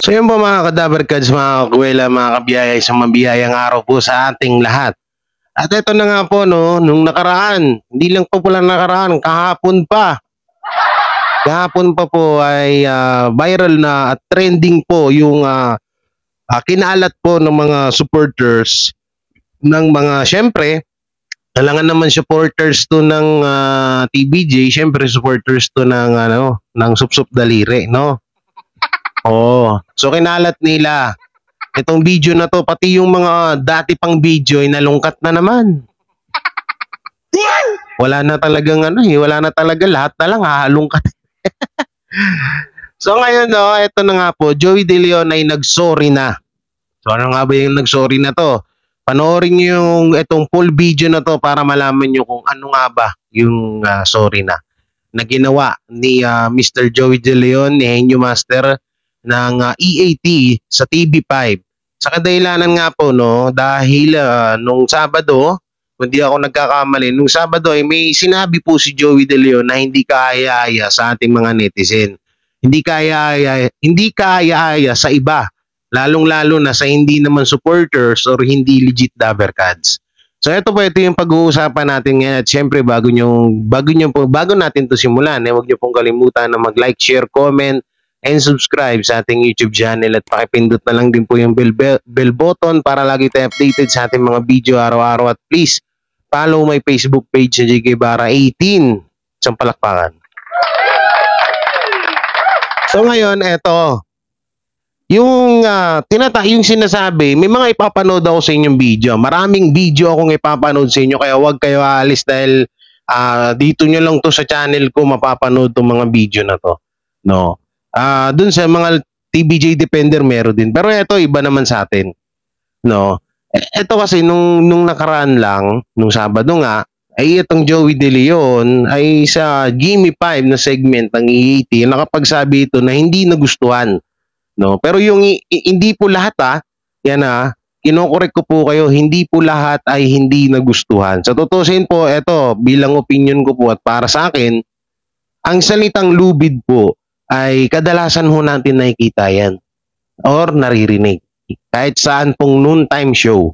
So yun po mga kadabarkads, mga kakwela, mga kabiyaya, isang mabiyayang araw po sa ating lahat. At ito na nga po, no, nung nakaraan, hindi lang po pala nakaraan, kahapon pa. Kahapon pa po ay viral na at trending po yung kinalat po ng mga supporters ng mga, syempre, kailangan naman supporters to ng TBJ, syempre supporters to ng Supsup Daliri, no? Oo. So kinalat nila itong video na to, pati yung mga dati pang video ay nalungkat na naman. Wala na talagang wala na talaga, lahat na lang hahalungkat. So ngayon no, ito na nga po, Joey De Leon ay nag-sorry na. So ano nga ba yung nag-sorry na to? Panoorin niyo yung itong full video na to para malaman niyo kung ano nga ba yung sorry na ginawa ni Mr. Joey De Leon, ni Henyo Master ng EAT sa TV5. Sa kadahilanan nga po, no, dahil nung Sabado, kung di ako nagkakamali, nung Sabado ay may sinabi po si Joey De Leon na hindi kaaya-aya sa ating mga netizen. Hindi kaaya-aya sa iba, lalong-lalo na sa hindi naman supporters or hindi legit Dabarkads. So ito yung pag-uusapan natin ngayon at syempre bago natin to simulan, huwag niyo pong kalimutan na mag-like, share, comment, and subscribe sa ating YouTube channel at pakipindot na lang din po yung bell button para lagi tayo updated sa ating mga video araw-araw at please follow my Facebook page sa JK Bara 18. Isang palakpakan. So ngayon, eto. Yung sinasabi, may mga ipapanood ako sa inyong video. Maraming video akong ipapanood sa inyo kaya huwag kayo aalis dahil dito nyo lang to sa channel ko mapapanood tong mga video na to. No. Dun sa mga TBJ Defender meron din. Pero ito iba naman sa atin. No. Ito kasi nung nakaraan lang, nung Sabado nga, ay itong Joey De Leon ay sa Gimme 5 na segment ng EAT nakapagsabi ito na hindi nagustuhan. No, pero yung hindi po lahat kinokorek ko po kayo, hindi po lahat ay hindi nagustuhan. Sa tutusin po, ito bilang opinion ko po at para sa akin, ang salitang lubid po ay kadalasan ho natin nakikita yan or naririnig. Kahit saan pong noontime show,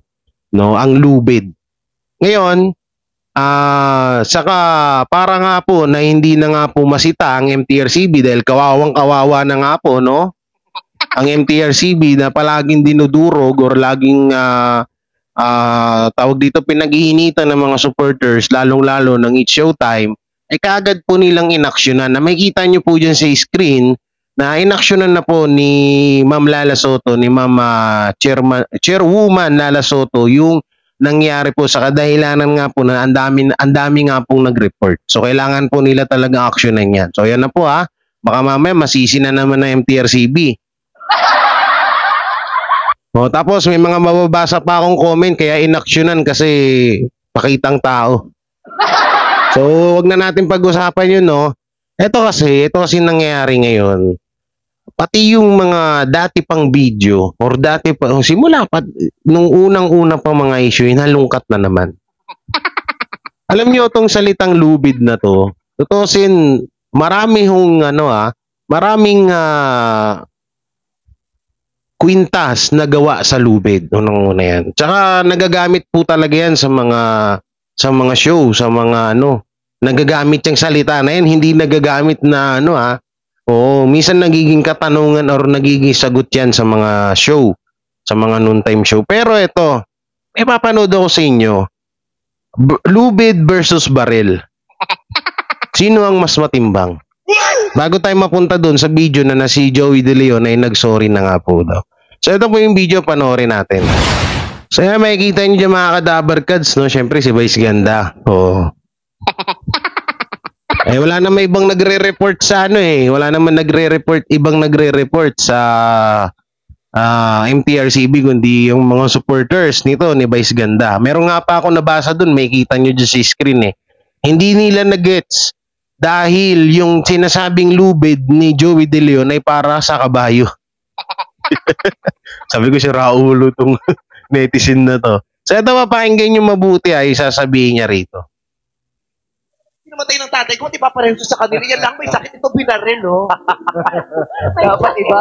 no, ang lubid. Ngayon, saka para nga po na hindi na nga po masita ang MTRCB dahil kawawang-kawawa na nga po, no? Ang MTRCB na palaging dinudurog or laging tawag dito pinag-iinitan ng mga supporters lalong-lalo ng It's Showtime ay kaagad po nilang inaksyonan na makikita nyo po dyan sa screen na inaksyonan na po ni Ma'am Lala Soto, ni Ma'am Chairwoman Lala Soto yung nangyari po sa kadahilanan nga po na ang dami nga pong nag-report. So kailangan po nila talaga aksyonan yan. So yan na po baka mamaya masisi na naman ng MTRCB. Tapos may mga mababasa pa akong comment kaya inaksyonan kasi pakitang tao. So wag na natin pag-usapan yun, no. Ito kasi nangyayari ngayon. Pati yung mga dati pang video or dati pa simula pa nung unang-una pang mga issue, halungkat na naman. Alam niyo tong salitang lubid na to, tutusin marami hong maraming kwintas na gawa sa lubid unang-una yan. Tsaka nagagamit po talaga yan sa mga show, sa mga nagagamit yung salita na yan, hindi nagagamit na minsan nagiging katanungan or nagiging sagot yan sa mga show, sa mga noontime show. Pero ito, may papanood ako sa inyo. Lubid versus baril. Sino ang mas matimbang? Bago tayo mapunta doon sa video na si Joey De Leon ay nag-sorry na nga po daw. So ito po yung video, panoorin natin. So yan, makikita nyo dyan mga kadabarkads, no? Siyempre si Vice Ganda. Wala naman ibang nagre-report sa wala naman ibang nagre-report sa MTRCB kundi yung mga supporters nito ni Vice Ganda. Meron nga pa ako nabasa doon, makikita nyo dyan sa screen Hindi nila na-gets dahil yung sinasabing lubid ni Joey De Leon ay para sa kabayo. Sabi ko si Raulo tong netizen na to. So ito, mapakinggan nyo mabuti ay sasabihin niya rito. Namatay ng tatay ko, di ba pareho sa kanila? Yan lang, may sakit ito, binaril, oh. Dapat iba.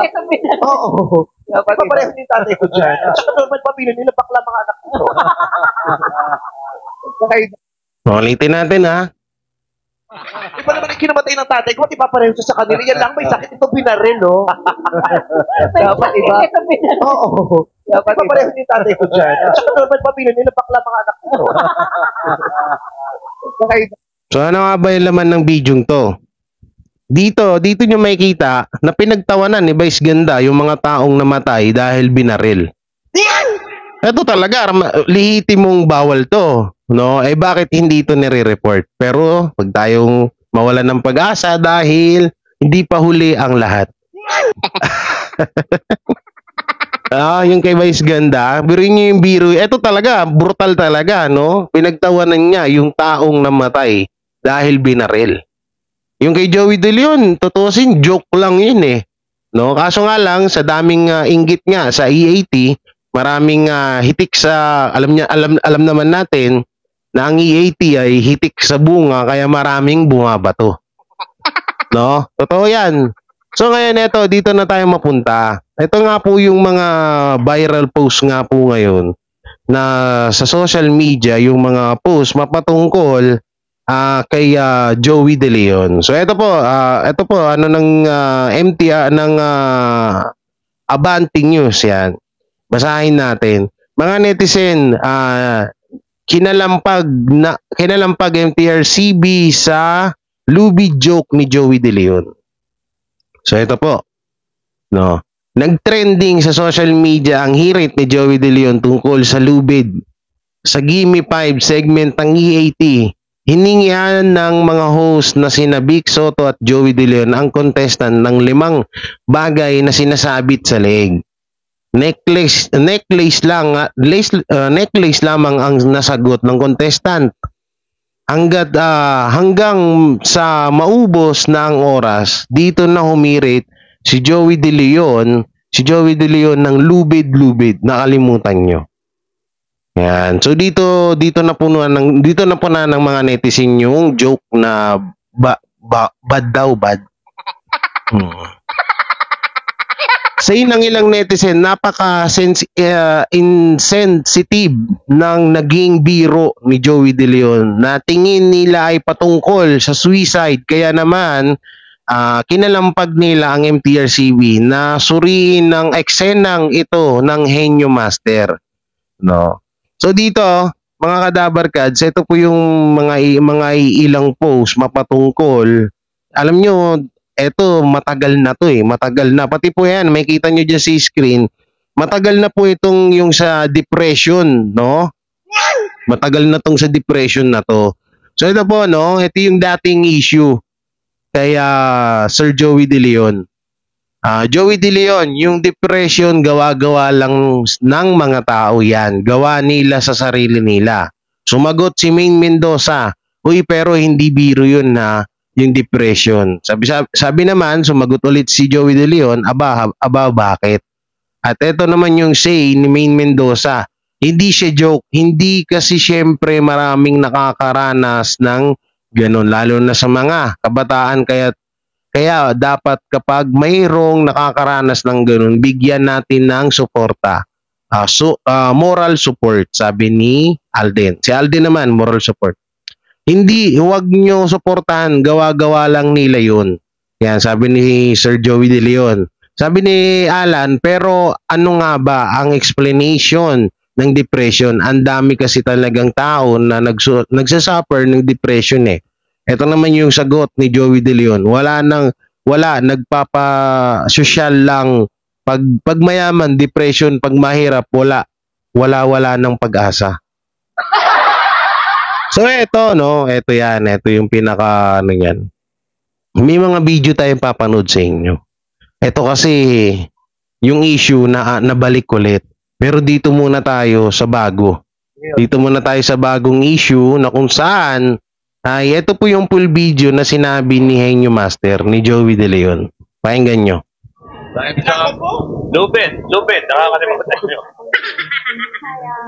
Oo. Dapat Di ba iba. pareho yung tatay ko dyan? At saka normal pa, nila bakla mga anak ko. Ulitin natin ha. Di ba naman yung kinamatay ng tatay ko, di ba pareho sa kanila? Yan lang, may sakit ito, binaril, oh. Dapat iba. Oo. Dapat Di ba iba. pareho yung tatay ko dyan? At saka normal pa, nila bakla mga anak ko. So ano nga ba yung laman ng bidyong to? Dito nyo makikita na pinagtawanan ni Vice Ganda yung mga taong namatay dahil binaril. Ito talaga, lihitimong bawal to. No? Eh bakit hindi ito nire-report? Pero pag tayong mawalan ng pag-asa dahil hindi pa huli ang lahat. Yung kay Vice Ganda, biruin nyo yung biro. Ito talaga, brutal talaga, no? Pinagtawanan niya yung taong namatay dahil binaril. Yung kay Joey De Leon, tutusin, joke lang yun eh. No? Kaso nga lang, sa daming inggit nga sa EAT, maraming hitik sa, alam naman natin, na ang EAT ay hitik sa bunga, kaya maraming bumabato. No? Totoo yan. So ngayon ito, dito na tayo mapunta. Ito nga po yung mga viral post nga po ngayon na sa social media, yung mga post mapatungkol kay Joey De Leon. So ito po ano ng MTR ng Abante News yan. Basahin natin. Mga netizen, kinalampag MTR CB sa lubid joke ni Joey De Leon. So ito po, no. Nagtrending sa social media ang hirit ni Joey De Leon tungkol sa lubid. Sa Gimme 5 segment ng EAT, hiningian ng mga host na sina Vic Soto at Joey De Leon ang contestant ng 5 bagay na sinasabit sa leeg. Necklace lamang ang nasagot ng contestant. Hanggang sa maubos na ang oras, dito na humirit si Joey De Leon ng lubid-lubid. Nakalimutan nyo. Yan. So dito na punuan ng mga netizen yung joke na bad daw bad. Sa inang ilang netizen, insensitive ng naging biro ni Joey De Leon na tingin nila ay patungkol sa suicide. Kaya naman, kinalampag nila ang MTRCB na suriin ng eksenang ito ng Henyo Master. No? So dito, mga kadabarkads, ito po yung mga ilang post mapatungkol. Alam nyo, eto matagal na to eh, matagal na. Pati po yan, may kita nyo dyan sa screen, matagal na po itong yung sa depression, no? Matagal na tong sa depression na to. So ito po, no, ito yung dating issue kay Sir Joey De Leon. Joey De Leon, yung depression gawa-gawa lang ng mga tao yan. Gawa nila sa sarili nila. Sumagot si Maine Mendoza, uy pero hindi biro yun na yung depression. Sabi naman, sumagot ulit si Joey De Leon, aba bakit? At ito naman yung say ni Maine Mendoza, hindi siya joke, hindi kasi syempre maraming nakakaranas ng ganun, lalo na sa mga kabataan, kaya dapat kapag mayroong nakakaranas ng ganun, bigyan natin ng suporta. Moral support, sabi ni Alden. Si Alden naman, moral support. Hindi, huwag nyo suportahan, gawa-gawa lang nila yun. Yan, sabi ni Sir Joey De Leon. Sabi ni Alan, pero ano nga ba ang explanation ng depression? Ang dami kasi talagang tao na nagsasuffer ng depression eh. Ito naman yung sagot ni Joey De Leon. Wala, nagpapa-social lang. Pag mayaman, depression. Pag mahirap, wala ng pag-asa. So ito, no, ito yan, ito yung pinaka ano yan. May mga video tayong papanood sa inyo. Ito kasi yung issue na nabalik ulit. Pero dito muna tayo sa bago. Dito muna tayo sa bagong issue na kung saan ay ito po yung full video na sinabi ni Henyo Master, ni Joey De Leon. Pakinggan nyo. Lupit, nakakalimutan nyo.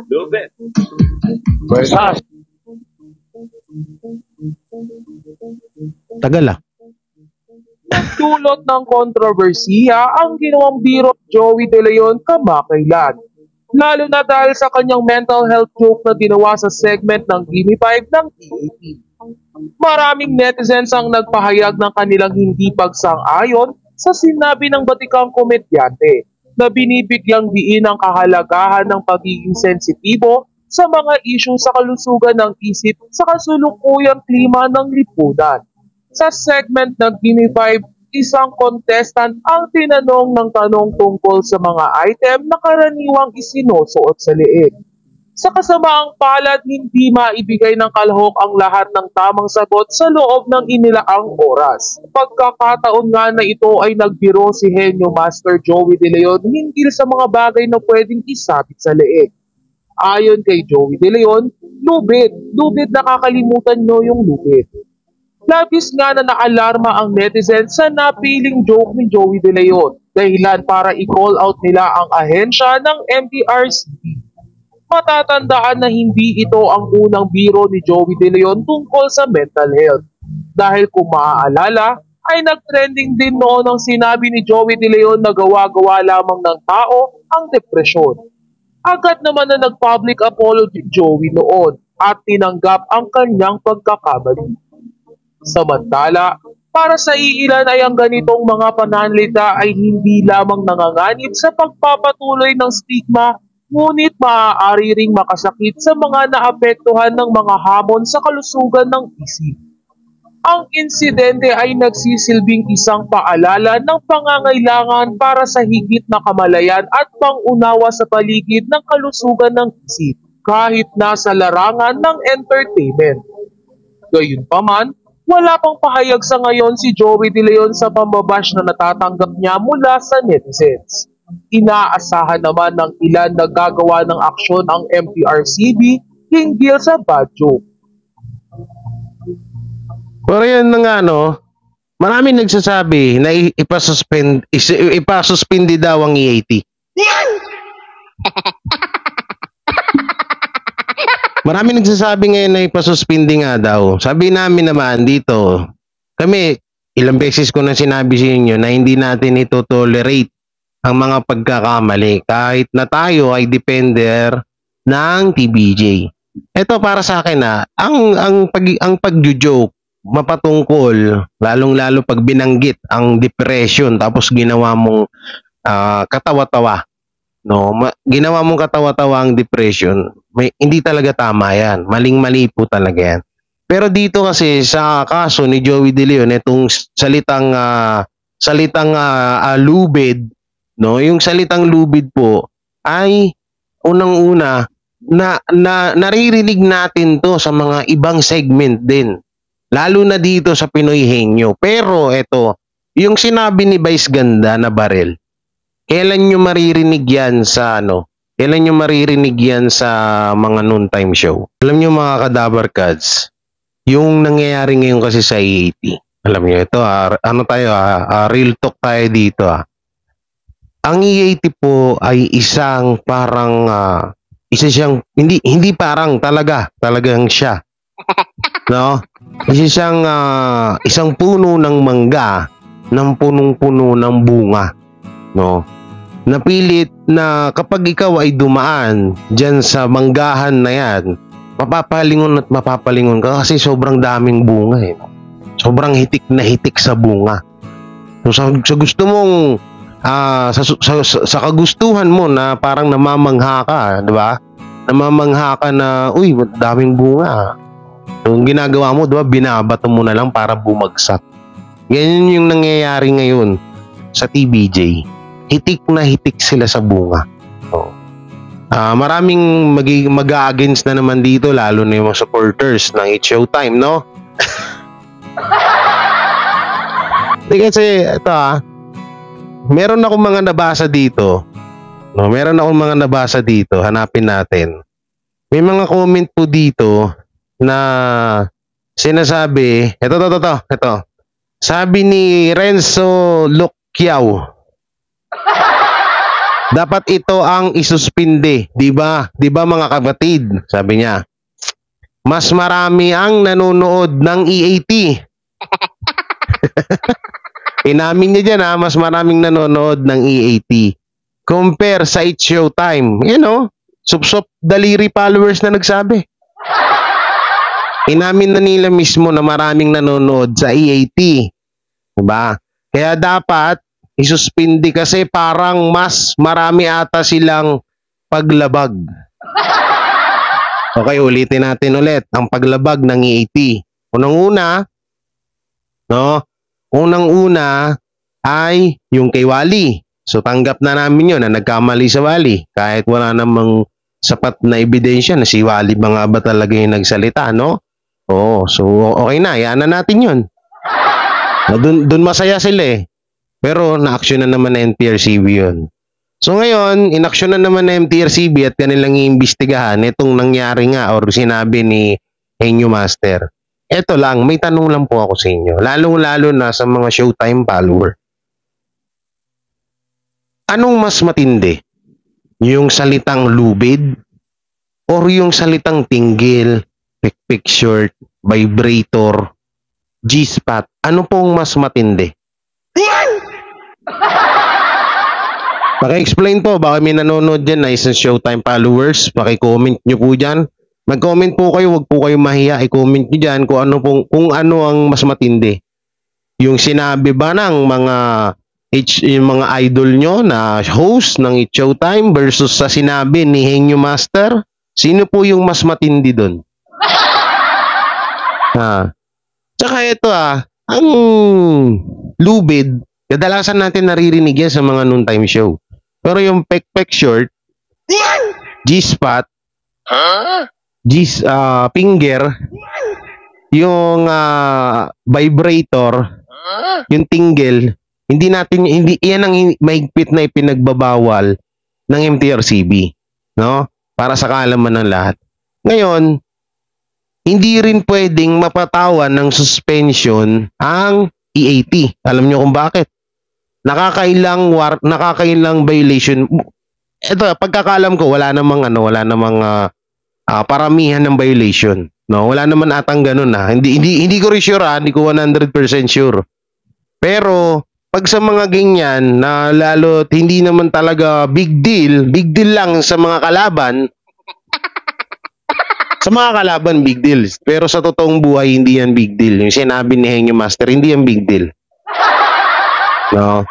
Lupit. Tagal ah. Dulot ng kontrobersiya ang ginawang biro ni Joey De Leon kamakailan. Lalo na dahil sa kanyang mental health joke na ginawa sa segment ng Gimme 5 ng TAT. Maraming netizens ang nagpahayag ng kanilang hindi pagsang-ayon sa sinabi ng batikang komedyante na binibigyang diin ang kahalagahan ng pagiging sensitibo sa mga isyu sa kalusugan ng isip sa kasulukuyang klima ng lipunan. Sa segment ng Gimme 5, isang contestant ang tinanong ng tanong tungkol sa mga item na karaniwang isinusuot sa leeg. Sa kasamaang palad, hindi maibigay ng kalahok ang lahat ng tamang sagot sa loob ng inilaang oras. Pagkakataon nga na ito ay nagbiro si Henyo Master Joey De Leon hinggil sa mga bagay na pwedeng isabit sa leeg. Ayon kay Joey De Leon, lubid nakakalimutan nyo yung lubid. Labis nga na naalarma ang netizens sa napiling joke ni Joey De Leon, dahilan para i-call out nila ang ahensya ng MTRCB. Matatandaan na hindi ito ang unang biro ni Joey De Leon tungkol sa mental health. Dahil kung maaalala, ay nag-trending din noon ang sinabi ni Joey De Leon na gawa-gawa lamang ng tao ang depresyon. Agad naman na nag-public apology Joey noon at tinanggap ang kanyang pagkakamali. Samantala, para sa iilan ay ang ganitong mga pananalita ay hindi lamang nanganganib sa pagpapatuloy ng stigma, ngunit maaari ring makasakit sa mga naapektuhan ng mga hamon sa kalusugan ng isip. Ang insidente ay nagsisilbing isang paalala ng pangangailangan para sa higit na kamalayan at pangunawa sa paligid ng kalusugan ng isip, kahit nasa larangan ng entertainment. Gayunpaman, wala pang pahayag sa ngayon si Joey De Leon sa pambabash na natatanggap niya mula sa netizens. Inaasahan naman ng ilan na gagawa ng aksyon ang MTRCB hinggil sa bad joke. Pero yan na nga, no? Maraming nagsasabi na ipasuspindi daw ang EAT. Maraming nagsasabi ngayon na ipasuspindi nga daw. Sabi namin naman dito, kami, ilang beses ko na sinabi sa inyo na hindi natin ito tolerate ang mga pagkakamali kahit na tayo ay defender ng TBJ. Ito para sa akin ang pag-joke mapatungkol, lalong-lalo pag binanggit ang depression tapos ginawa mong katawa-tawa. No, ginawa mong katawa-tawa ang depression. Hindi talaga tama 'yan. Maling-mali po talaga 'yan. Pero dito kasi sa kaso ni Joey De Leon, itong salitang lubid, no? Yung salitang lubid po ay unang-una naririnig natin 'to sa mga ibang segment din. Lalo na dito sa Pinoy Henyo. Pero ito, yung sinabi ni Vice Ganda na baril, kailan nyo maririnig yan sa Kailan nyo maririnig yan sa mga noontime show? Alam nyo mga Kadabar Cats, yung nangyayari ngayon kasi sa EAT. Alam nyo ito, real talk tayo dito. Ang EAT po ay isang parang, isa siyang, hindi parang talagang siya. No? Isa siyang, isang puno ng mangga, ng punong-puno ng bunga. No? Napilit na kapag ikaw ay dumaan dyan sa manggahan na yan, mapapalingon at mapapalingon ka kasi sobrang daming bunga eh. Sobrang hitik na hitik sa bunga. So, sa gusto mong sa kagustuhan mo na parang namamangha ka, di ba? Namamangha ka na, uy, daming bunga. Yung ginagawa mo, di ba, binabato mo na lang para bumagsak. Ganyan yung nangyayari ngayon sa TBJ. Hitik na hitik sila sa bunga. So, maraming mag-a-against na naman dito, lalo na yung mga supporters ng It's Showtime, no? Kasi ito meron akong mga nabasa dito. No, meron akong mga nabasa dito, hanapin natin. May mga comment po dito na sinasabi, ito. Sabi ni Renzo Lucquiao, dapat ito ang isuspinde, 'di ba? 'Di ba mga kapatid? Sabi niya. Mas marami ang nanonood ng EAT. Inamin niya dyan ha, mas maraming nanonood ng EAT. Compare sa It's Showtime. You know, sup-sup daliri followers na nagsabi. Inamin na nila mismo na maraming nanonood sa EAT. Diba? Kaya dapat isuspindi kasi parang mas marami ata silang paglabag. Okay, ulitin natin ulit ang paglabag ng EAT. Unang-una, no? Unang-una ay yung kay Wally. So tanggap na namin yun na nagkamali sa Wally. Kahit wala namang sapat na ebidensya na si Wally ba nga ba talaga yung nagsalita, no? Oo, so okay na, yan na natin yun. Doon masaya sila eh. Pero na-action na naman ng NTRCB yun. So ngayon, in-action na naman ng MTRCB at kanilang iimbestigahan itong nangyari nga or sinabi ni Henyo Master. Eto lang, may tanong lang po ako sa inyo. Lalong-lalo na sa mga Showtime follower. Anong mas matindi? Yung salitang lubid? Or yung salitang tinggil, pick short, vibrator, G-spot? Ano pong mas matindi? Paki-explain po, baka may nanonood dyan na isang Showtime followers. Paki-comment nyo po dyan. Mag-comment po kayo, wag po kayo mahiya. I-comment nyo dyan kung ano ang mas matindi. Yung sinabi ba ng yung mga idol nyo na host ng It's Showtime versus sa sinabi ni Henyo Master? Sino po yung mas matindi doon? Tsaka ito ang lubid, kadalasan natin naririnig yan sa mga noontime show. Pero yung pek short, G-spot, finger, yung vibrator, yung tinggil, hindi yan ang mahigpit na ipinagbabawal ng MTRCB, no? Para sa kaalaman ng lahat. Ngayon, hindi rin pwedeng mapatawan ng suspension ang EAT. Alam nyo kung bakit? Nakakailang violation. Ito, pagkakalam ko, wala namang paramihan ng violation. No, wala naman atang ganun Hindi ko rin sure hindi ko 100% sure. Pero pag sa mga ganyan na lalo hindi naman talaga big deal lang sa mga kalaban. Sa mga kalaban big deal, pero sa totoong buhay hindi yan big deal. Yung sinabi ni Henyo Master, hindi yan big deal. No.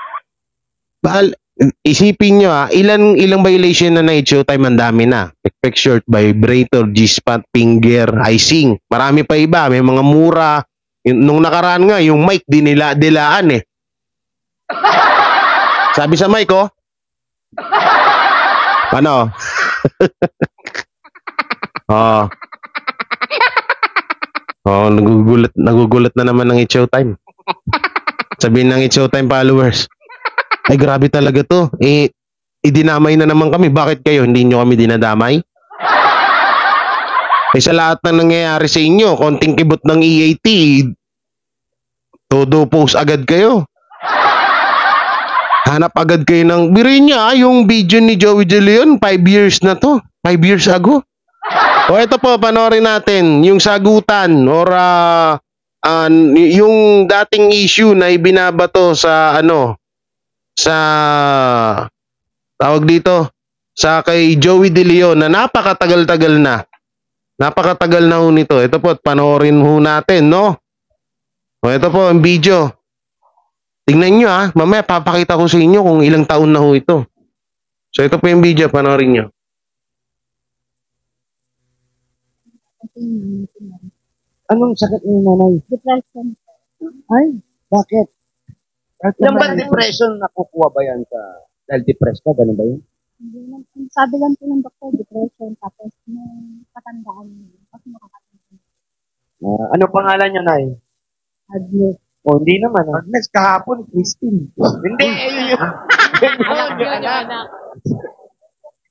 Isipin nyo ilang violation na It's Showtime, ang dami na. Pick short, vibrator, G-spot, finger, icing. Marami pa iba, may mga mura. Nung nakaraan nga, yung mic dilaan eh. Sabi sa mic ano? Nagugulat na naman ng It's Showtime. Sabihin ng It's Showtime followers, ay grabe talaga to. Idinamay na naman kami. Bakit kayo? Hindi nyo kami dinadamay? Sa lahat na nangyayari sa inyo, konting kibot ng EAT, todo post agad kayo. Hanap agad kayo ng, birin niya, yung video ni Joey De Leon, 5 years na to. 5 years ago. O ito po, panoorin natin yung sagutan or yung dating issue na ibinabato sa tawag dito, sa kay Joey De Leon na napakatagal-tagal na. Napakatagal na ho nito. Ito po, panoorin ho natin, no? O ito po, ang video. Tingnan nyo mamaya papakita ko sa inyo kung ilang taon na ho ito. So ito po yung video, panoorin nyo. Anong sakit ni nanay? Depression. Ay, bakit? Yung ba depression, nakukuha ba yan dahil depressed ka? Ganun ba yun? Sabi lang po ng doktor, depression, tapos may katandaan niya. Kasi makakatandaan. Ano pangalan niya, Nay? Agnes. O, hindi naman. Agnes, kahapon, Christine. Hindi, Anak.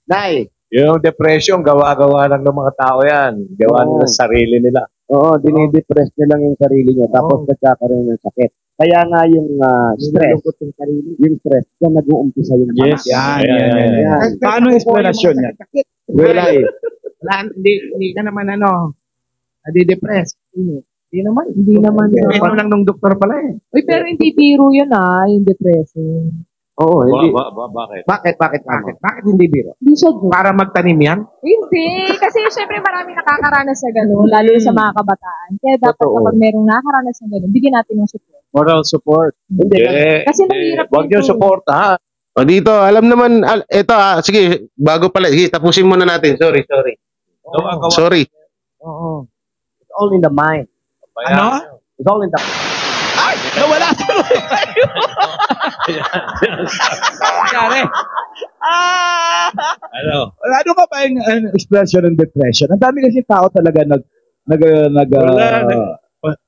Nay. Yung depression, gawa-gawa lang ng mga tao yan. Gawa nila sa sarili nila. Oo, dinidepress niya lang yung sarili niya. Tapos nagkakaroon ng sakit. Kaya nga yung stress, yung stress, yan nag-uumpisa yung Yes. Yan. Paano explanation niya? Wala eh. Hindi ka naman nadi-depress. Hindi naman. Ito lang nung doktor pala eh. Uy, pero hindi biro yun yung depression. Oo, hindi. Bakit? Bakit hindi biro? Hindi siya joke. Para magtanim yan? Hindi. Kasi syempre marami nakakaranas sa gano'n, lalo sa mga kabataan. Kaya dapat Totoo. kapag merong nakakaranas sa gano'n, bigyan natin ng support. Moral support. Hindi. Kasi mahirap Huwag niyo dito. suportahan. O dito, alam naman, ito sige, bago pala, sige, tapusin muna natin. Sorry. Sorry. Oo. It's all in the mind. Ano? It's all in the Ay! Nawala tuloy tayo! Nangyari. Ano? Ano ka ba yung expression ng depression? Ang dami kasi tao talaga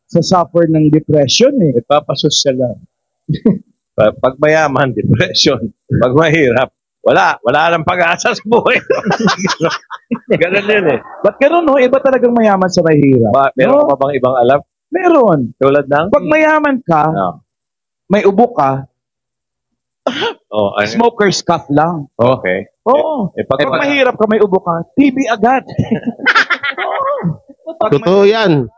sa suffer ng depression eh. Ipapasosyal lang. Pag mayaman, depression. Pag mahirap, wala nang pag-asa sa buhay. Ganun yun eh. Ba't ganun no? Iba talagang mayaman sa mahirap. Meron ka pa bang ibang alam? Meron. Tulad ng? Pag mayaman ka, may ubo ka, smoker's cough lang. Okay. Oo. Pag mahirap ka, may ubo ka, TB agad. Totoo yan.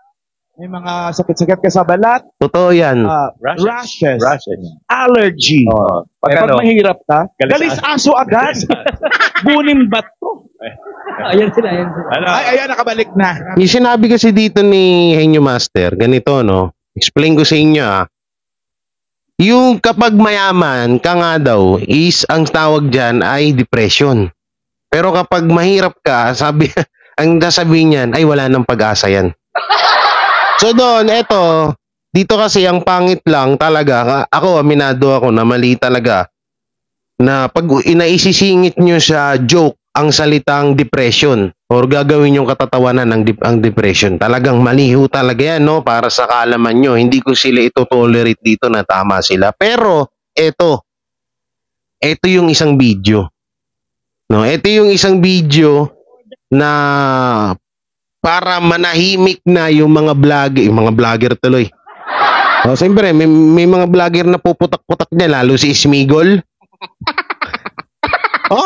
May mga sakit-sakit ka sa balat, Totoo yan. rashes, Rashes. allergy. Pag Pag mahirap ka, Galis galis aso agad. Bunim bato. Ayan sila. Ano? Ay, ayan, nakabalik na. Yung sinabi kasi dito ni Henyo Master, ganito, no? Explain ko sa inyo, Yung kapag mayaman ka nga daw, ang tawag dyan ay depression. Pero kapag mahirap ka, ang sasabihin niyan, ay wala nang pag-asa yan. So doon, dito kasi ang pangit lang talaga, ako, aminado ako na mali talaga, na pag inaisisingit nyo sa joke ang salitang depression or gagawin yung katatawanan ang depression, talagang maliho talaga yan, no? Para sa kaalaman nyo, hindi ko sila ito-tolerate dito na tama sila. Pero, ito yung isang video. No? Ito yung isang video na para manahimik na yung mga vlogger tuloy. O, siyempre, may mga vlogger na puputak-putak niya, lalo si Smigol.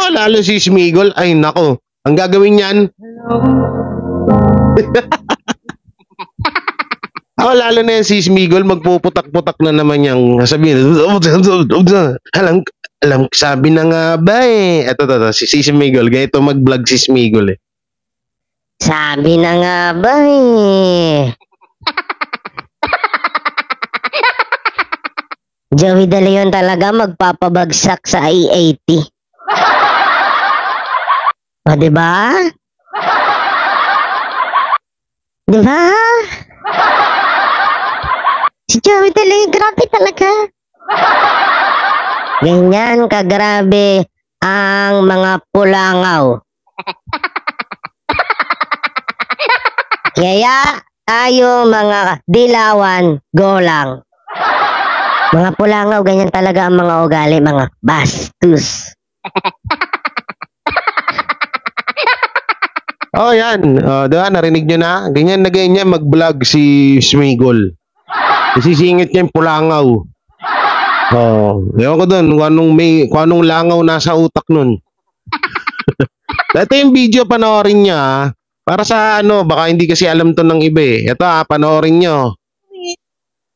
Lalo si Smigol. Ay, nako. Ang gagawin niyan, lalo na yan si Smigol, magpuputak-putak na naman yung sabihin, alam, sabi na nga ba eh. Ito, si Smigol, ganito mag-vlog si Smigol eh. Sabi na nga ba eh. Joey De Leon talaga magpapabagsak sa I-80. O, diba? Diba? Si Joey De Leon, grabe talaga. Ganyan kagrabe ang mga pulangaw. Kaya tayo mga dilawan, go lang. Mga pulangaw, ganyan talaga ang mga ugali, mga bastos. Yan. Diba, narinig nyo na? Ganyan na ganyan mag-vlog si Smigol. Isisingit niya yung pulangaw. Ewan ko doon, kung anong langaw nasa utak nun. Ito yung video, panoorin niya. Para sa baka hindi kasi alam to ng iba eh. Ito panoorin nyo.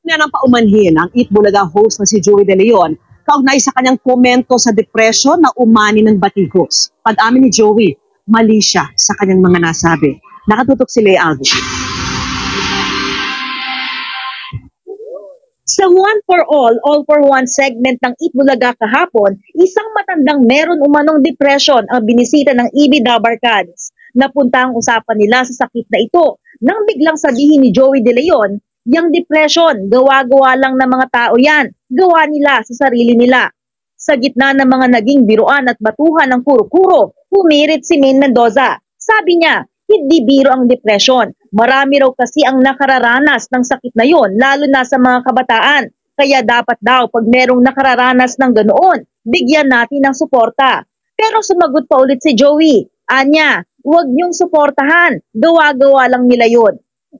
Na nang paumanhin ang Eat Bulaga host na si Joey De Leon kaugnay sa kanyang komento sa depression na umani ng batikos. Pag-amin ni Joey, mali siya sa kanyang mga nasabi. Nakatutok si Lea Aldo. Sa One for All for One segment ng Eat Bulaga kahapon, isang matandang meron umanong depression ang binisita ng EB Dabarkads. Napunta ang usapan nila sa sakit na ito nang biglang sabihin ni Joey De Leon, yang depression, gawa-gawa lang ng mga tao yan, gawa nila sa sarili nila. Sa gitna ng mga naging biruan at batuhan ng kuro-kuro, humirit si Maine Mendoza. Sabi niya, hindi biro ang depression. Marami raw kasi ang nakararanas ng sakit na yon, lalo na sa mga kabataan. Kaya dapat daw pag merong nakararanas ng ganoon, bigyan natin ng suporta. Pero sumagot pa ulit si Joey, anya, huwag niyong suportahan, gawa-gawa lang nila yon.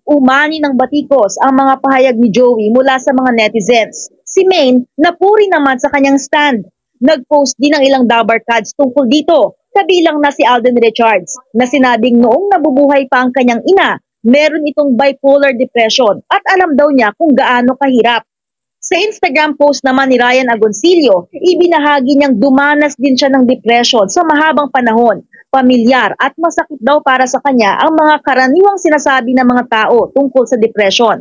Umani ng batikos ang mga pahayag ni Joey mula sa mga netizens. Si Maine, napuri naman sa kanyang stand. Nag-post din ng ilang Dabarkads tungkol dito, kabilang na si Alden Richards, na sinabing noong nabubuhay pa ang kanyang ina, meron itong bipolar depression at alam daw niya kung gaano kahirap. Sa Instagram post naman ni Ryan Agoncillo, ibinahagi niyang dumanas din siya ng depression sa mahabang panahon, pamilyar at masakit daw para sa kanya ang mga karaniwang sinasabi ng mga tao tungkol sa depression.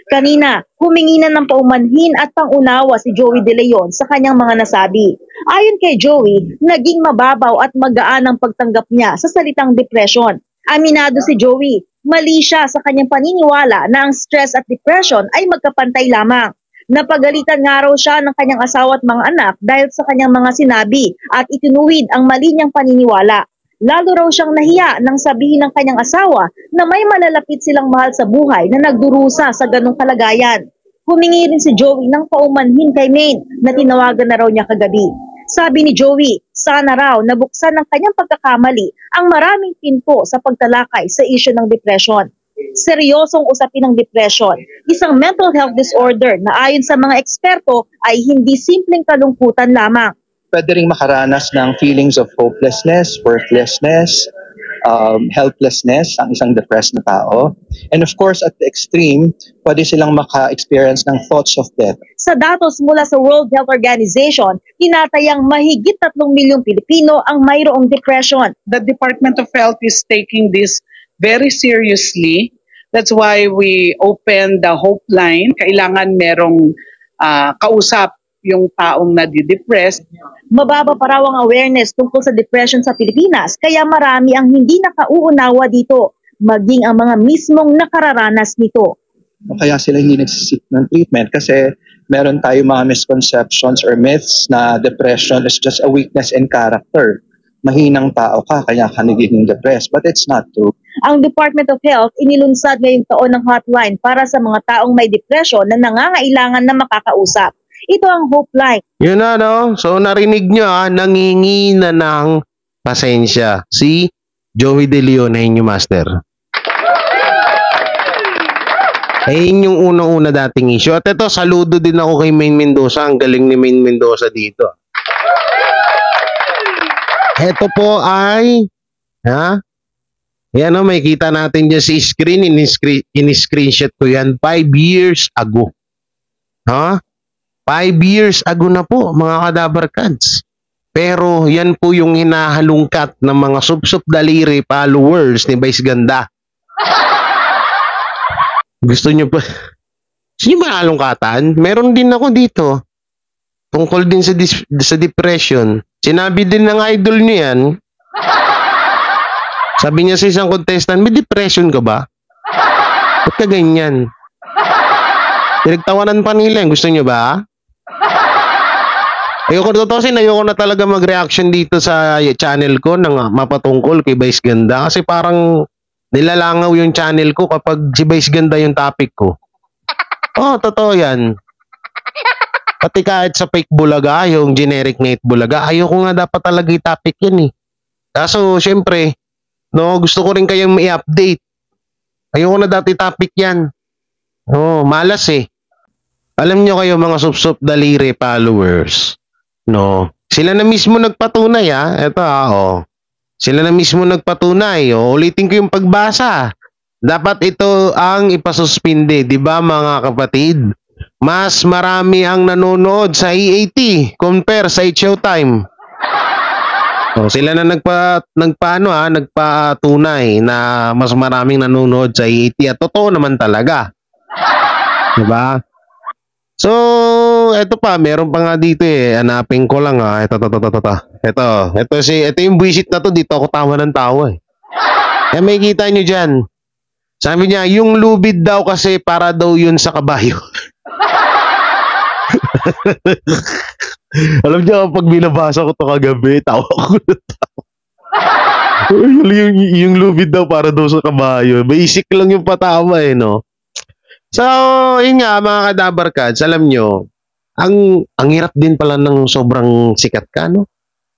Kanina, humingi na ng paumanhin at pangunawa si Joey De Leon sa kanyang mga nasabi. Ayon kay Joey, naging mababaw at magaan ang pagtanggap niya sa salitang depression. Aminado si Joey, mali siya sa kanyang paniniwala na ang stress at depression ay magkapantay lamang. Napagalitan nga raw siya ng kanyang asawa at mga anak dahil sa kanyang mga sinabi at itinuwid ang mali niyang paniniwala. Lalo raw siyang nahiya nang sabihin ng kanyang asawa na may malalapit silang mahal sa buhay na nagdurusa sa ganong kalagayan. Humingi rin si Joey ng paumanhin kay Maine na tinawagan na raw niya kagabi. Sabi ni Joey, sana raw nabuksan ng kanyang pagkakamali ang maraming pinto sa pagtalakay sa isyu ng depression. Seryosong usapin ng depression, isang mental health disorder na ayon sa mga eksperto ay hindi simpleng kalungkutan lamang. Pwede ring makaranas ng feelings of hopelessness, worthlessness, helplessness ang isang depressed na tao. And of course, at the extreme, pwede silang maka-experience ng thoughts of death. Sa datos mula sa World Health Organization, tinatayang mahigit 3 milyong Pilipino ang mayroong depression. The Department of Health is taking this very seriously. That's why we opened the Hope Line. Kailangan merong kausap yung taong nadidepressed. Mababa pa raw ang awareness tungkol sa depression sa Pilipinas, kaya marami ang hindi nakauunawa dito, maging ang mga mismong nakararanas nito. Kaya sila hindi nagsisik ng treatment kasi meron tayo mga misconceptions or myths na depression is just a weakness in character. Mahinang tao ka, kaya ka nagiging depressed. But it's not true. Ang Department of Health inilunsad ngayong taon ng hotline para sa mga taong may depression na nangangailangan na makakausap. Ito ang Hope Line. Yun na, no? So, narinig nyo, nangingi na ng pasensya si Joey De Leon na inyong master. Ayun yung unang-una dating issue. At ito, saludo din ako kay Maine Mendoza. Ang galing ni Maine Mendoza dito. Ito po ay, yan o, may kita natin dyan si screen. In-screenshot ko yan 5 years ago. 5 years ago na po, mga Kadabarkads. Pero yan po yung hinahalungkat ng mga sup-sup daliri followers ni Vice Ganda. Gusto nyo pa? Gusto nyo ba halungkatan? Meron din ako dito. Tungkol din sa depression. Sinabi din ng idol nyo yan. Sabi niya sa isang contestant, may depression ka ba? Ba't ka ganyan? Pinagtawanan pa nila. Gusto nyo ba? Ayoko na talaga mag-reaction dito sa channel ko ng mapatungkol kay Vice Ganda kasi parang nilalangaw yung channel ko kapag si Vice Ganda yung topic ko. Oh, totoo yan. Pati kahit sa fake bulaga, yung generic mate bulaga, ayoko nga dapat talaga yung topic yan eh. Kaso, syempre, no, gusto ko rin kayong i-update. Ayoko na dati topic yan. Oh, malas eh. Alam nyo kayo mga sup-sup daliri followers, no, sila na mismo nagpatunay Ito sila na mismo nagpatunay. Ulitin ko yung pagbasa. Dapat ito ang ipasuspinde, di ba mga kapatid? Mas marami ang nanonood sa EAT compare sa Showtime. Sila na nagpatunay na mas maraming nanonood sa EAT at totoo naman talaga. Di ba? So, ito pa, meron pa nga dito hanapin ko lang Ito yung buwisit na to, dito ako tawa ng tawa eh. May kita nyo dyan. Sabi niya, yung lubid daw kasi para daw yun sa kabayo. Alam niyo, pag binabasa ko to kagabi, tawa ko na tawa. yung lubid daw para daw sa kabayo. Basic lang yung patawa no? So, yun nga mga Kadabarkads, alam nyo, ang hirap din pala ng sobrang sikat ka, no?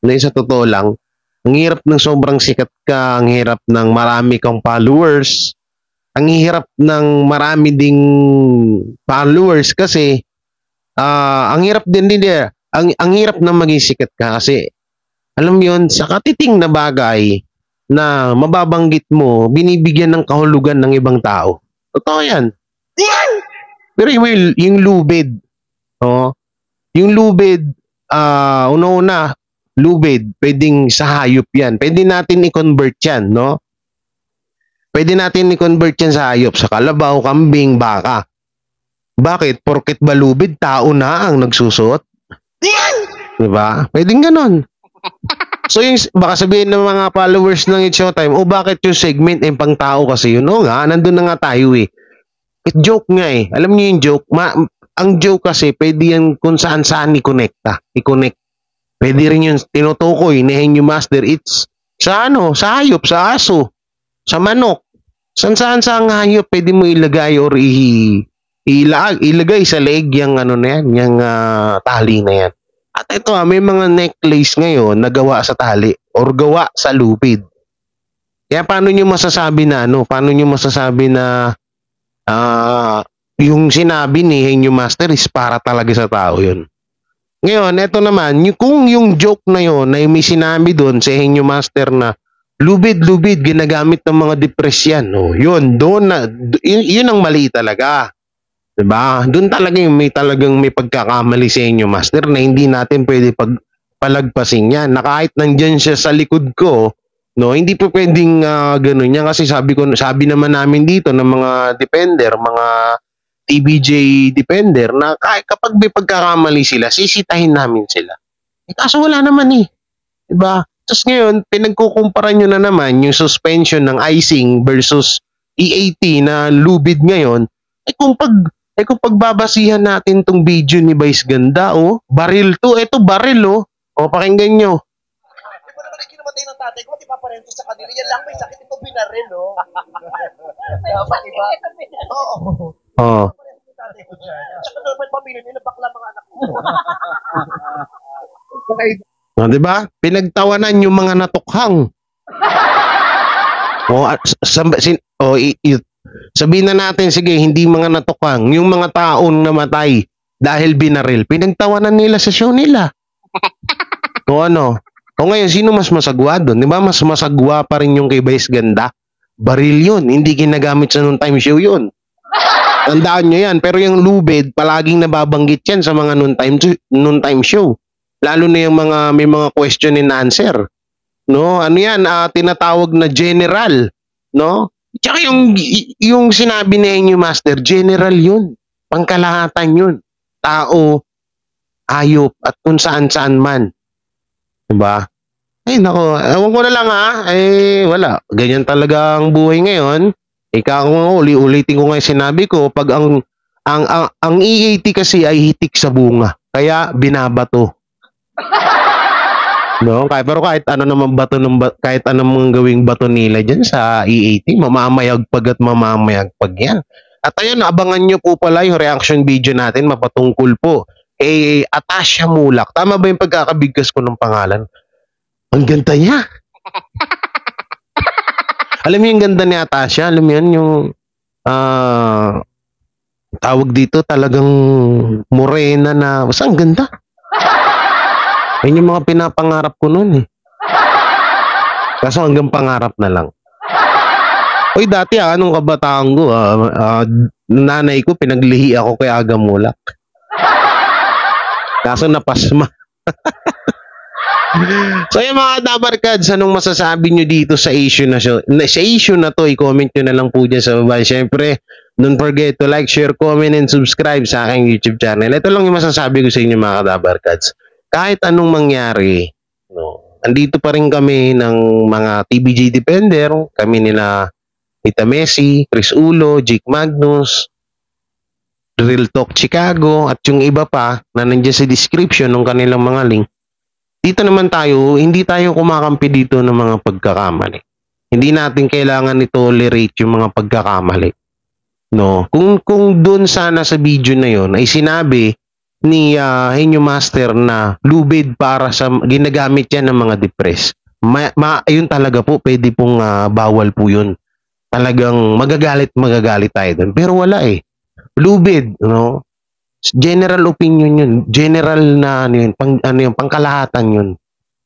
Sa totoo lang, ang hirap ng sobrang sikat ka, ang hirap ng marami kang followers, ang hirap ng marami ding followers kasi, ang hirap din ang hirap ng maging sikat ka kasi, alam mo yun, sa katiting na bagay, na mababanggit mo, binibigyan ng kahulugan ng ibang tao. Totoo yan. Pero yung lubid, oh, yung lubid, una-una, lubid, pwedeng sa hayop yan. Pwede natin i-convert yan, no? Pwede natin i-convert yan sa hayop, sa kalabaw, kambing, baka. Bakit? Porket ba lubid, tao na ang nagsusuot? Diba? Pwedeng ganon. So yung, baka sabihin ng mga followers ng It's Showtime, bakit yung segment ay pang tao kasi yun? Oo nga, nandun na nga tayo eh. Joke nga eh. Alam niyo yung joke? Ang joke kasi, pwede yan kung saan-saan i-connecta. I-connect. Pwede rin yung tinutukoy ni Henyo Master. It's sa sa hayop, sa aso, sa manok. Saan-saan sa hayop, pwede mo ilagay or ilagay sa leg yung na yan, yung tali na yan. At ito may mga necklace ngayon na gawa sa tali or gawa sa lubid. Kaya paano nyo masasabi na paano nyo masasabi na yung sinabi ni Henyo Master is para talaga sa tao yun. Ngayon, eto naman, kung yung joke na yun ay may sinabi doon sa Henyo Master na lubid-lubid, ginagamit ng mga depresyan. Yun, yun ang mali talaga. Diba? Doon talaga yung talagang may pagkakamali sa Henyo Master na hindi natin pwede palagpasin yan. Na kahit nandyan siya sa likod ko, hindi po pwedeng ganun yan kasi sabi naman namin dito ng mga defender, mga TBJ defender na kahit kapag may pagkakamali sila, sisitahin namin sila. Kaso wala naman eh. Diba? Tapos ngayon, pinagkukumpara nyo na naman yung suspension ng icing versus EAT na lubid ngayon. Kung pagbabasihan natin tong video ni Vice Ganda, baril to. Ito baril, pakinggan nyo. Kinamatay ng tatay ko, ipaparento sa kanila. Yan lang, may sakit ito binaril, no? Dapat iba? Oo. Tsaka normal pamilya nila, bakla mga anak ko. Diba? Pinagtawanan yung mga natukhang. Sabihin na natin, sige, hindi mga natukhang, yung mga taong namatay dahil binaril, pinagtawanan nila sa show nila. O ngayon, sino mas masagwa doon? Di ba? Mas masagwa pa rin yung kay Vice Ganda. Baril yun. Hindi ginagamit sa noon time show yun. Tandaan nyo yan. Pero yung lubid, palaging nababanggit yan sa mga noon time show. Lalo na yung may mga question and answer. No? Ano yan? Tinatawag na general. No? Tsaka yung sinabi na Henyo Master, general yun. Pangkalahatan yun. Tao, hayop, at kung saan-saan man. Diba? Nako, ewan ko na lang wala. Ganyan talaga ang buhay ngayon. Ulitin ko nga yung sinabi ko, pag ang EAT kasi ay hitik sa bunga. Kaya binabato. No? Pero kahit ano naman kahit anong gawing bato nila dyan sa EAT, mamamayagpag at mamamayagpag yan. At ayun, abangan nyo po pala yung reaction video natin, mapatungkol po Atasha Mulak. Tama ba yung pagkakabigkas ko ng pangalan? Ang ganda niya. Alam mo yung ganda ni Atasha? Alam mo yan, yung tawag dito, talagang morena na, basta ang ganda. Ayun yung mga pinapangarap ko noon eh. Kaso hanggang pangarap na lang. Oy, dati anong kabataan ko, nanay ko, pinaglihi ako kay Aga Mulak. Kaso napasma. So yung mga Dabarkads, anong masasabi nyo dito sa issue na to, i-comment nyo na lang po dyan sa baba. Siyempre, don't forget to like, share, comment, and subscribe sa aking YouTube channel. Ito lang yung masasabi ko sa inyo mga Dabarkads. Kahit anong mangyari, andito pa rin kami ng mga TBJ Defender, kami nila Tita Messi, Chris Ulo, Jake Magnus, Real Talk Chicago, at yung iba pa na nandiyan sa description ng kanilang mga link. Dito naman tayo, hindi tayo kumakampi dito ng mga pagkakamali. Hindi natin kailangan i-tolerate yung mga pagkakamali. No? Kung doon sana sa video na yon ay sinabi ni Henyo Master na lubid para sa ginagamit yan ng mga depressed. Ayun talaga po, pwede pong bawal po yun. Talagang magagalit tayo doon. Pero wala eh. Lubid, no? General opinion yun. General na yun, pangkalahatan yun.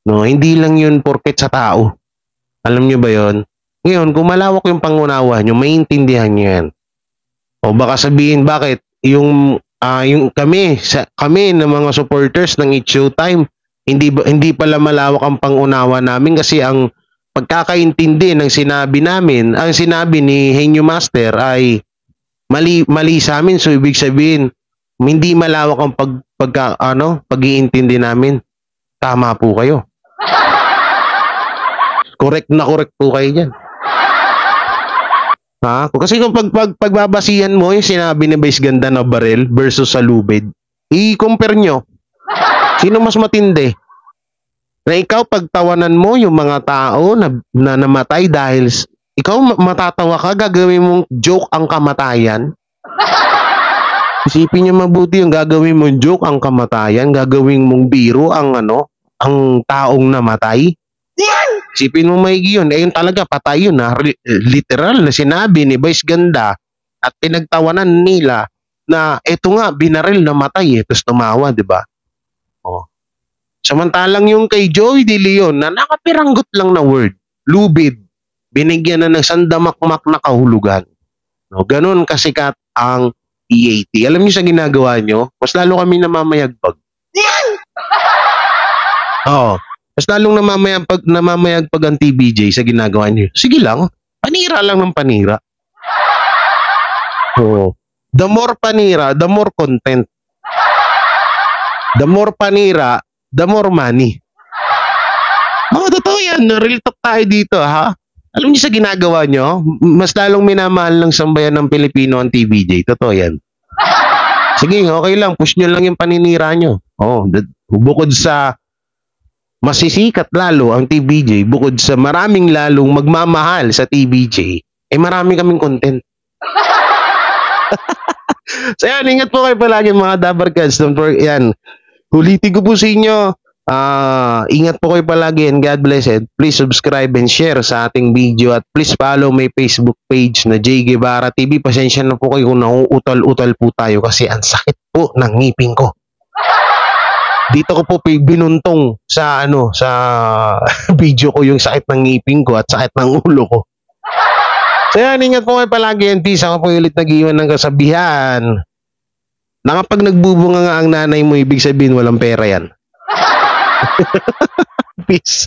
No? Hindi lang yun porket sa tao. Alam nyo ba yon? Ngayon, kung malawak yung pangunawa nyo, maintindihan nyo yan. O baka sabihin, bakit? Yung kami na mga supporters ng It's Showtime, hindi pala malawak ang pangunawa namin kasi ang pagkakaintindi ng sinabi namin, ang sinabi ni Henyo Master ay mali sa amin. So ibig sabihin, hindi malawak ang pag-iintindi namin. Tama po kayo. Correct po kayo dyan. Ha? Kasi kung pagbabasihan mo yung sinabi ni Vice Ganda na barel versus sa lubid, i-compare nyo. Sino mas matindi? Na ikaw pagtawanan mo yung mga tao na namatay dahil ikaw matatawa ka, gagawin mong joke ang kamatayan. Isipin nyo mabuti yung gagawin mong joke ang kamatayan, gagawin mong biro ang ang taong namatay. Isipin mo maigi yun. Yun talaga, patay yun ha. Literal na sinabi ni Vice Ganda at pinagtawanan nila na eto nga, binaril na matay tapos tumawa, di ba? Oh. Samantalang yung kay Joey De Leon na nakapiranggot lang na word, lubid, binigyan na ng sandamakmak na kahulugan. No, ganun kasikat ang EAT. Alam niyo sa ginagawa nyo, mas lalo kami namamayagpag. Oo. Mas lalong namamayagpag ang TBJ sa ginagawa niyo. Sige lang, panira lang ng panira. Oo. The more panira, the more content. The more panira, the more money. Mga totoo yan. Real talk tayo dito, ha? Alam niyo sa ginagawa nyo, mas lalong minamahal ng sambayan ng Pilipino ang TBJ. Totoo yan. Sige, okay lang. Push nyo lang yung paninira nyo. Oh, bukod sa masisikat lalo ang TBJ, bukod sa maraming lalong magmamahal sa TBJ, marami kaming content. So yan, ingat po kayo palagi mga Dabarkads. Don't forget, yan. Ulitin ko po sa inyo, ingat po kayo palagi and God bless it. Please subscribe and share sa ating video at please follow my Facebook page na J. Guevara TV. Pasensya na po kayo kung nauutal-utal po tayo kasi ang sakit po ng ngipin ko. Dito ko po binuntong sa sa video ko yung sakit ng ngipin ko at sakit ng ulo ko. So yan, ingat po kayo palagi and peace. Ako po ulit nag-iwan ng kasabihan na kapag nagbubunga nga ang nanay mo, ibig sabihin walang pera yan. Peace.